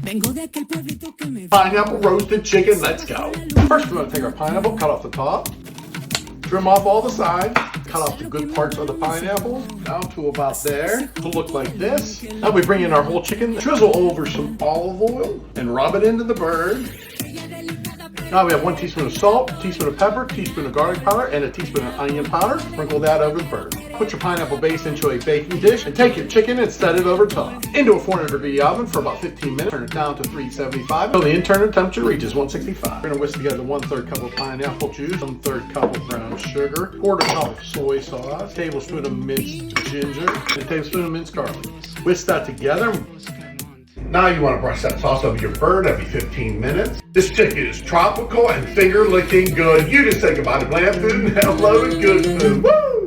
Pineapple roasted chicken, let's go. First, we're going to take our pineapple, cut off the top, trim off all the sides, cut off the good parts of the pineapple, down to about there, to look like this. Now we bring in our whole chicken, drizzle over some olive oil, and rub it into the bird. Now we have 1 teaspoon of salt, teaspoon of pepper, teaspoon of garlic powder, and a teaspoon of onion powder. Sprinkle that over the bird. Put your pineapple base into a baking dish and take your chicken and set it over top. Into a 400-degree oven for about 15 minutes. Turn it down to 375 until the internal temperature reaches 165. We're going to whisk together 1/3 cup of pineapple juice, 1/3 cup of brown sugar, 1/4 cup of soy sauce, tablespoon of minced ginger, and a tablespoon of minced garlic. Whisk that together. Now you want to brush that sauce over your bird every 15 minutes. This chicken is tropical and finger licking good. You just think about it, bland food and hello to good food. Woo!